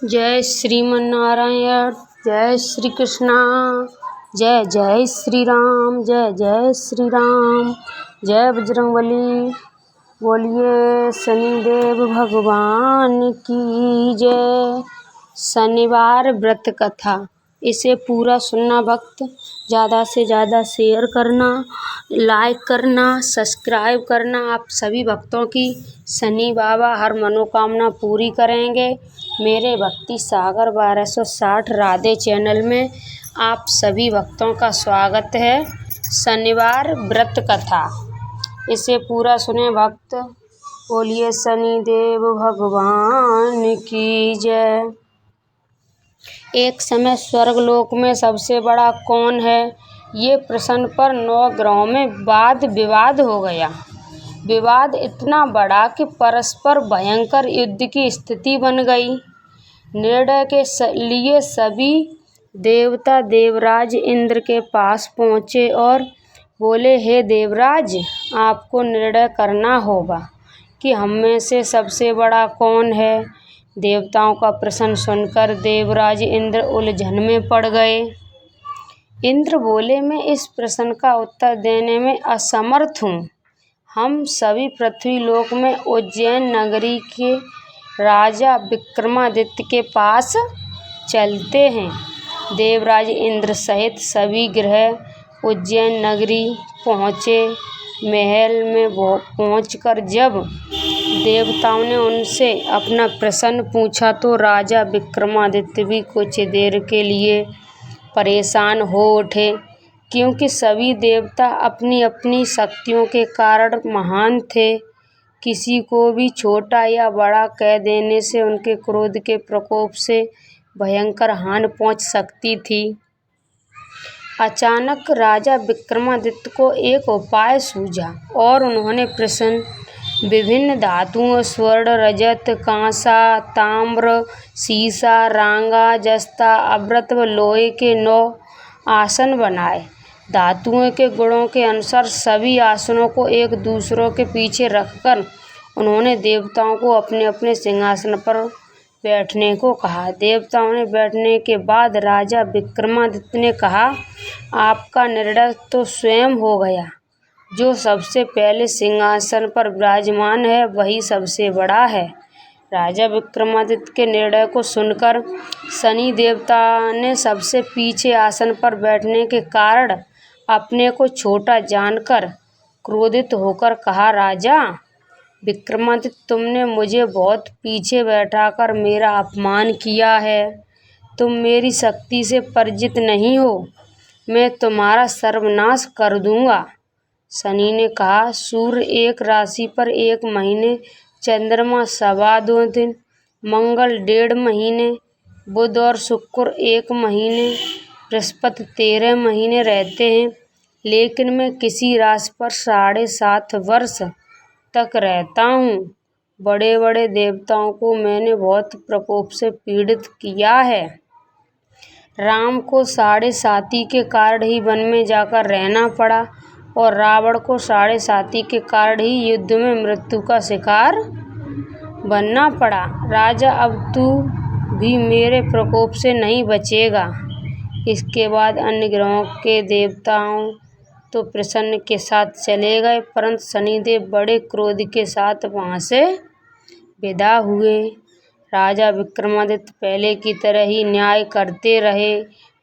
जय श्रीमन नारायण। जय श्री कृष्णा। जय जय श्री राम। जय जय श्री राम। जय बजरंगबली। बोलिए शनिदेव भगवान की जय। शनिवार व्रत कथा, इसे पूरा सुनना भक्त। ज़्यादा से ज़्यादा शेयर करना, लाइक करना, सब्सक्राइब करना। आप सभी भक्तों की शनि बाबा हर मनोकामना पूरी करेंगे। मेरे भक्ति सागर 1260 राधे चैनल में आप सभी भक्तों का स्वागत है। शनिवार व्रत कथा, इसे पूरा सुने भक्त। बोलिए शनिदेव भगवान की जय। एक समय स्वर्गलोक में सबसे बड़ा कौन है, ये प्रश्न पर 9 ग्रहों में वाद विवाद हो गया। विवाद इतना बड़ा कि परस्पर भयंकर युद्ध की स्थिति बन गई। निर्णय के लिए सभी देवता देवराज इंद्र के पास पहुँचे और बोले, हे देवराज, आपको निर्णय करना होगा कि हम में से सबसे बड़ा कौन है। देवताओं का प्रश्न सुनकर देवराज इंद्र उलझन में पड़ गए। इंद्र बोले, मैं इस प्रश्न का उत्तर देने में असमर्थ हूँ। हम सभी पृथ्वी लोक में उज्जैन नगरी के राजा विक्रमादित्य के पास चलते हैं। देवराज इंद्र सहित सभी ग्रह उज्जैन नगरी पहुँचे। महल में पहुंचकर जब देवताओं ने उनसे अपना प्रश्न पूछा तो राजा विक्रमादित्य भी कुछ देर के लिए परेशान हो उठे, क्योंकि सभी देवता अपनी अपनी शक्तियों के कारण महान थे। किसी को भी छोटा या बड़ा कह देने से उनके क्रोध के प्रकोप से भयंकर हानि पहुंच सकती थी। अचानक राजा विक्रमादित्य को एक उपाय सूझा और उन्होंने प्रश्न विभिन्न धातुओं स्वर्ण, रजत, कांसा, ताम्र, सीसा, रांगा, जस्ता, अमृत व लोहे के 9 आसन बनाए। धातुओं के गुणों के अनुसार सभी आसनों को एक दूसरों के पीछे रखकर उन्होंने देवताओं को अपने अपने सिंहासन पर बैठने को कहा। देवताओं ने बैठने के बाद राजा विक्रमादित्य ने कहा, आपका निर्णय तो स्वयं हो गया। जो सबसे पहले सिंहासन पर विराजमान है वही सबसे बड़ा है। राजा विक्रमादित्य के निर्णय को सुनकर शनि देवता ने सबसे पीछे आसन पर बैठने के कारण अपने को छोटा जानकर क्रोधित होकर कहा, राजा विक्रमादित्य, तुमने मुझे बहुत पीछे बैठाकर मेरा अपमान किया है। तुम मेरी शक्ति से परिचित नहीं हो। मैं तुम्हारा सर्वनाश कर दूंगा। शनि ने कहा, सूर्य एक राशि पर 1 महीने, चंद्रमा 2.25 दिन, मंगल 1.5 महीने, बुध और शुक्र 1 महीने, बृहस्पति 13 महीने रहते हैं, लेकिन मैं किसी राशि पर 7.5 वर्ष तक रहता हूँ। बड़े बड़े देवताओं को मैंने बहुत प्रकोप से पीड़ित किया है। राम को 7.5 के कारण ही वन में जाकर रहना पड़ा और रावण को 7.5 के कारण ही युद्ध में मृत्यु का शिकार बनना पड़ा। राजा, अब तू भी मेरे प्रकोप से नहीं बचेगा। इसके बाद अन्य ग्रहों के देवताओं तो प्रसन्न के साथ चले गए, परंतु शनिदेव बड़े क्रोध के साथ वहां से विदा हुए। राजा विक्रमादित्य पहले की तरह ही न्याय करते रहे।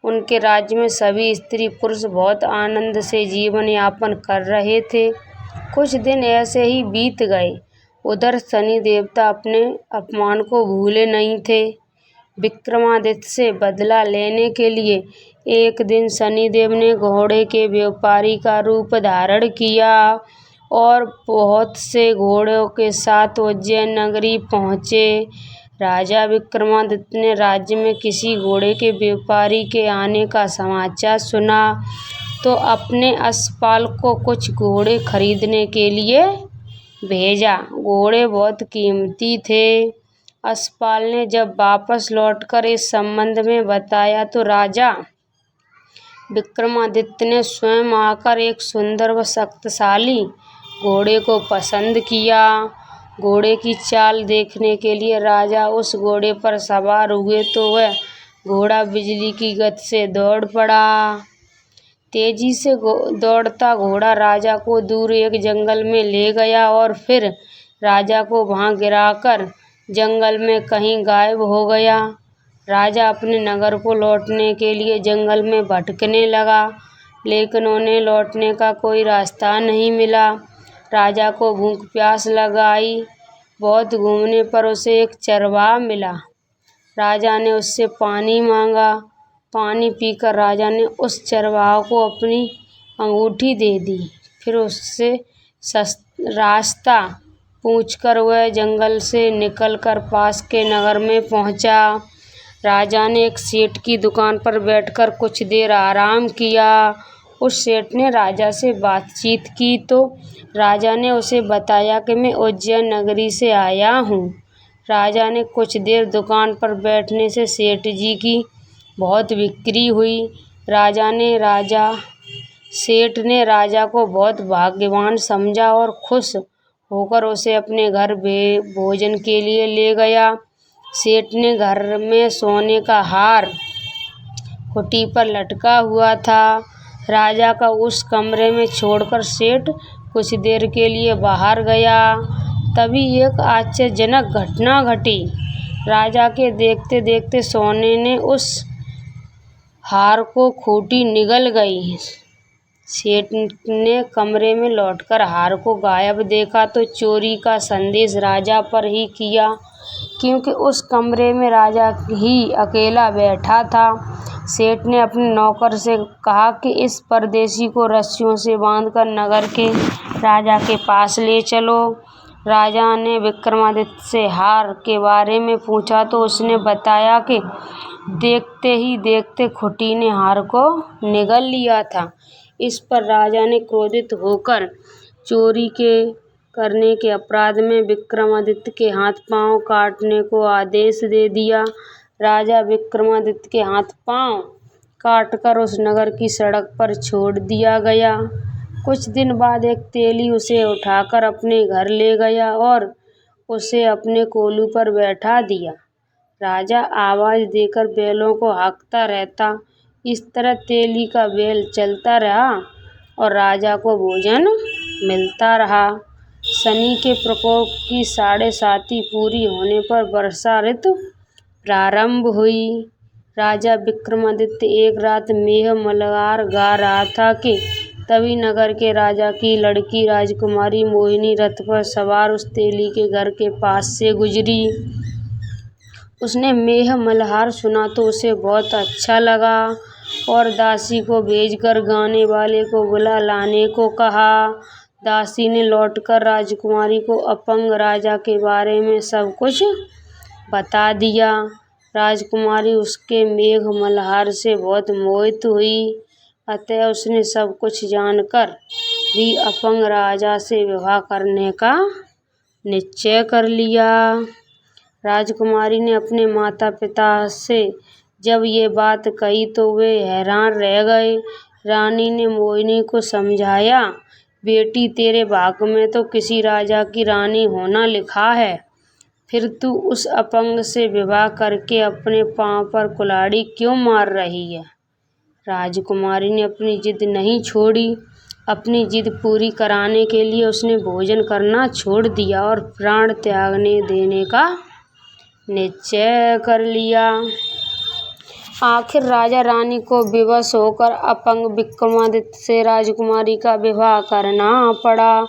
उनके राज्य में सभी स्त्री पुरुष बहुत आनंद से जीवन यापन कर रहे थे। कुछ दिन ऐसे ही बीत गए। उधर शनि देवता अपने अपमान को भूले नहीं थे। विक्रमादित्य से बदला लेने के लिए एक दिन शनिदेव ने घोड़े के व्यापारी का रूप धारण किया और बहुत से घोड़ों के साथ उज्जैन नगरी पहुँचे। राजा विक्रमादित्य ने राज्य में किसी घोड़े के व्यापारी के आने का समाचार सुना तो अपने अश्वपाल को कुछ घोड़े खरीदने के लिए भेजा। घोड़े बहुत कीमती थे। अश्वपाल ने जब वापस लौटकर इस संबंध में बताया तो राजा विक्रमादित्य ने स्वयं आकर एक सुंदर व शक्तिशाली घोड़े को पसंद किया घोड़े की चाल देखने के लिए राजा उस घोड़े पर सवार हुए तो वह घोड़ा बिजली की गति से दौड़ पड़ा। तेजी से दौड़ता घोड़ा राजा को दूर एक जंगल में ले गया और फिर राजा को वहां गिराकर जंगल में कहीं गायब हो गया। राजा अपने नगर को लौटने के लिए जंगल में भटकने लगा, लेकिन उन्हें लौटने का कोई रास्ता नहीं मिला। राजा को भूख प्यास लगाई। बहुत घूमने पर उसे एक चरवाहा मिला। राजा ने उससे पानी मांगा। पानी पीकर राजा ने उस चरवाहा को अपनी अंगूठी दे दी। फिर उससे रास्ता पूछकर वह जंगल से निकलकर पास के नगर में पहुंचा। राजा ने एक सेठ की दुकान पर बैठकर कुछ देर आराम किया। उस सेठ ने राजा से बातचीत की तो राजा ने उसे बताया कि मैं उज्जैन नगरी से आया हूँ। राजा ने कुछ देर दुकान पर बैठने से सेठ जी की बहुत बिक्री हुई। सेठ ने राजा को बहुत भाग्यवान समझा और खुश होकर उसे अपने घर भोजन के लिए ले गया। सेठ ने घर में सोने का हार खूंटी पर लटका हुआ था। राजा का उस कमरे में छोड़कर सेठ कुछ देर के लिए बाहर गया। तभी एक आश्चर्यजनक घटना घटी। राजा के देखते देखते सोने ने उस हार को खूंटी निगल गई। सेठ ने कमरे में लौटकर हार को गायब देखा तो चोरी का संदेश राजा पर ही किया, क्योंकि उस कमरे में राजा ही अकेला बैठा था। सेठ ने अपने नौकर से कहा कि इस परदेशी को रस्सियों से बांधकर नगर के राजा के पास ले चलो। राजा ने विक्रमादित्य से हार के बारे में पूछा तो उसने बताया कि देखते ही देखते खूंटी ने हार को निगल लिया था। इस पर राजा ने क्रोधित होकर चोरी करने के अपराध में विक्रमादित्य के हाथ पांव काटने को आदेश दे दिया। राजा विक्रमादित्य के हाथ पांव काटकर उस नगर की सड़क पर छोड़ दिया गया। कुछ दिन बाद एक तेली उसे उठाकर अपने घर ले गया और उसे अपने कोलू पर बैठा दिया। राजा आवाज देकर बैलों को हाँकता रहता। इस तरह तेली का बैल चलता रहा और राजा को भोजन मिलता रहा। शनि के प्रकोप की 7.5 पूरी होने पर वर्षा ऋतु प्रारंभ हुई। राजा विक्रमादित्य एक रात मेघ मल्हार गा रहा था कि तभी नगर के राजा की लड़की राजकुमारी मोहिनी रथ पर सवार उस तेली के घर के पास से गुजरी। उसने मेघ मल्हार सुना तो उसे बहुत अच्छा लगा और दासी को भेजकर गाने वाले को बुला लाने को कहा। दासी ने लौटकर राजकुमारी को अपंग राजा के बारे में सब कुछ बता दिया। राजकुमारी उसके मेघ मल्हार से बहुत मोहित हुई, अतः उसने सब कुछ जानकर भी अपंग राजा से विवाह करने का निश्चय कर लिया। राजकुमारी ने अपने माता पिता से जब ये बात कही तो वे हैरान रह गए। रानी ने मोहिनी को समझाया, बेटी तेरे भाग्य में तो किसी राजा की रानी होना लिखा है, फिर तू उस अपंग से विवाह करके अपने पांव पर कुल्हाड़ी क्यों मार रही है। राजकुमारी ने अपनी जिद नहीं छोड़ी। अपनी जिद पूरी कराने के लिए उसने भोजन करना छोड़ दिया और प्राण त्यागने देने का निश्चय कर लिया। आखिर राजा रानी को विवश होकर अपंग विक्रमादित्य से राजकुमारी का विवाह करना पड़ा।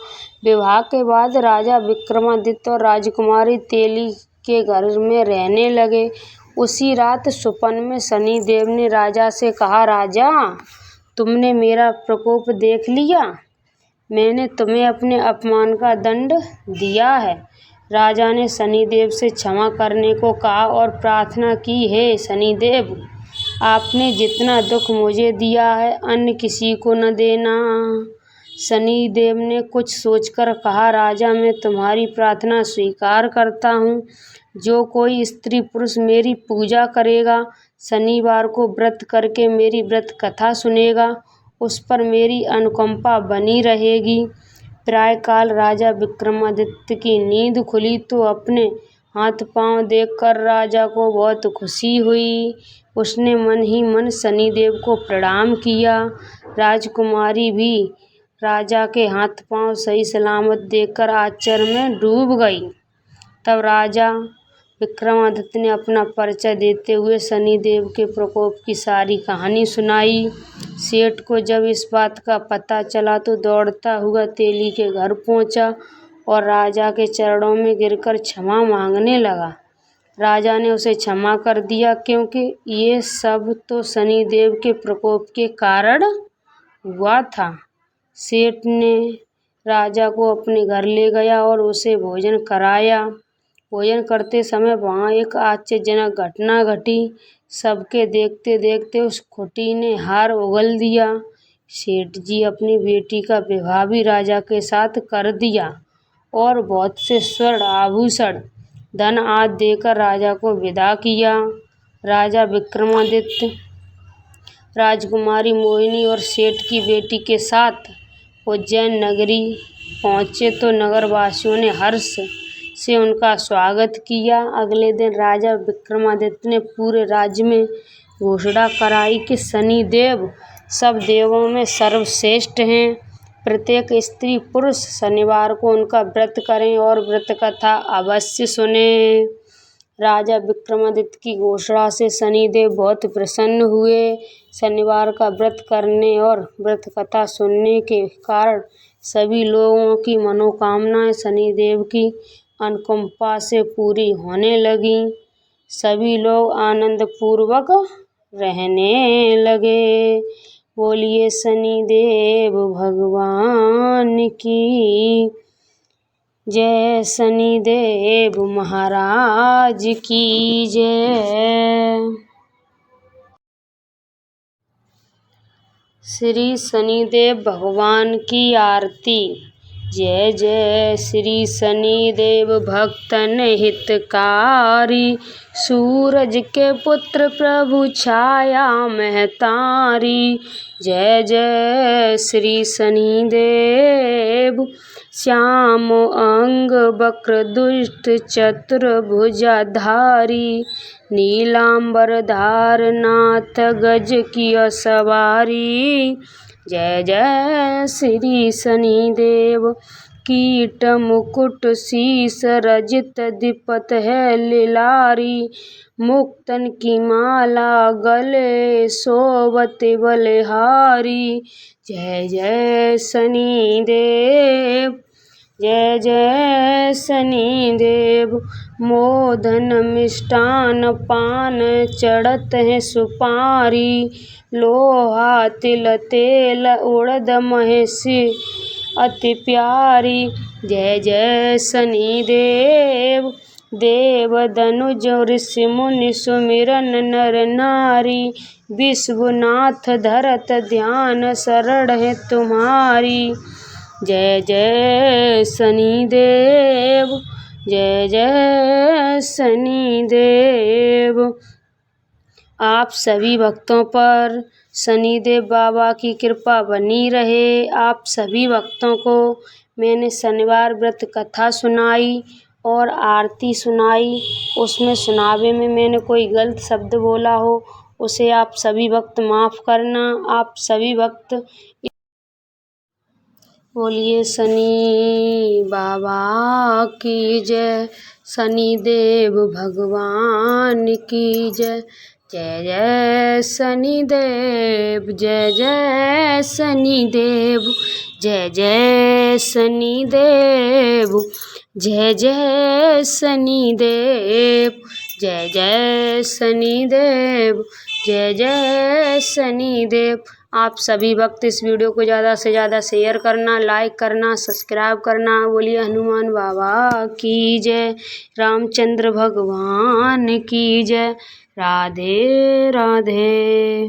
विवाह के बाद राजा विक्रमादित्य और राजकुमारी तेली के घर में रहने लगे। उसी रात स्वप्न में शनिदेव ने राजा से कहा, राजा तुमने मेरा प्रकोप देख लिया, मैंने तुम्हें अपने अपमान का दंड दिया है। राजा ने शनिदेव से क्षमा करने को कहा और प्रार्थना की, हे शनिदेव, आपने जितना दुख मुझे दिया है अन्य किसी को न देना। शनिदेव ने कुछ सोचकर कहा, राजा मैं तुम्हारी प्रार्थना स्वीकार करता हूँ। जो कोई स्त्री पुरुष मेरी पूजा करेगा, शनिवार को व्रत करके मेरी व्रत कथा सुनेगा, उस पर मेरी अनुकंपा बनी रहेगी। प्रातःकाल राजा विक्रमादित्य की नींद खुली तो अपने हाथ पांव देखकर राजा को बहुत खुशी हुई। उसने मन ही मन शनिदेव को प्रणाम किया। राजकुमारी भी राजा के हाथ पांव सही सलामत देखकर आश्चर्य में डूब गई। तब राजा विक्रमादित्य ने अपना परिचय देते हुए शनिदेव के प्रकोप की सारी कहानी सुनाई। सेठ को जब इस बात का पता चला तो दौड़ता हुआ तेली के घर पहुंचा और राजा के चरणों में गिरकर क्षमा मांगने लगा। राजा ने उसे क्षमा कर दिया क्योंकि ये सब तो शनिदेव के प्रकोप के कारण हुआ था। सेठ ने राजा को अपने घर ले गया और उसे भोजन कराया। भोजन करते समय वहाँ एक आश्चर्यजनक घटना घटी। सबके देखते देखते उस खुटी ने हार उगल दिया। सेठ जी अपनी बेटी का विवाह भी राजा के साथ कर दिया और बहुत से स्वर्ण आभूषण धन आदि देकर राजा को विदा किया। राजा विक्रमादित्य राजकुमारी मोहिनी और सेठ की बेटी के साथ उज्जैन नगरी पहुँचे तो नगरवासियों ने हर्ष से उनका स्वागत किया। अगले दिन राजा विक्रमादित्य ने पूरे राज्य में घोषणा कराई कि शनिदेव सब देवों में सर्वश्रेष्ठ हैं। प्रत्येक स्त्री पुरुष शनिवार को उनका व्रत करें और व्रत कथा अवश्य सुने। राजा विक्रमादित्य की घोषणा से शनिदेव बहुत प्रसन्न हुए। शनिवार का व्रत करने और व्रत कथा सुनने के कारण सभी लोगों की मनोकामनाएं शनिदेव की अनुकंपा से पूरी होने लगीं। सभी लोग आनंद पूर्वक रहने लगे। बोलिए शनिदेव भगवान की जय, शनिदेव महाराज की जय। श्री शनिदेव भगवान की आरती। जय जय श्री शनिदेव भक्तन हितकारी, सूरज के पुत्र प्रभु छाया महतारी। जय जय श्री शनिदेव श्याम अंग वक्र दुष्ट चतुर्भुजाधारी, नीलांबर धारनाथ गज की सवारी। जय जय श्री शनिदेव कीट मुकुट शीस रजित दिपत है लिलारी, मुक्तन की माला गले शोभत बलिहारी। जय जय शनिदेव जय जय शनिदेव, मोदन मिष्टान पान चढ़त है सुपारी, लोहा तिल तेल उड़द महेशी अति प्यारी। जय जय शनिदेव देव दनुज ऋषि मुनि सुमिरन नर नारी, विश्वनाथ धरत ध्यान शरण है तुम्हारी। जय जय शनिदेव जय जय शनिदेव। आप सभी भक्तों पर शनिदेव बाबा की कृपा बनी रहे। आप सभी भक्तों को मैंने शनिवार व्रत कथा सुनाई और आरती सुनाई। उसमें सुनावे में मैंने कोई गलत शब्द बोला हो उसे आप सभी भक्त माफ़ करना। आप सभी भक्त बोलिए शनि बाबा की जय, शनिदेव भगवान की जय। जय जय शनिदेव जय जय शनिदेव, जय जय शनिदेव जय जय शनिदेव, जय जय शनिदेव जय जय शनिदेव। आप सभी भक्त इस वीडियो को ज़्यादा से ज़्यादा शेयर करना, लाइक करना, सब्सक्राइब करना। बोलिए हनुमान बाबा की जय, रामचंद्र भगवान की जय। राधे राधे।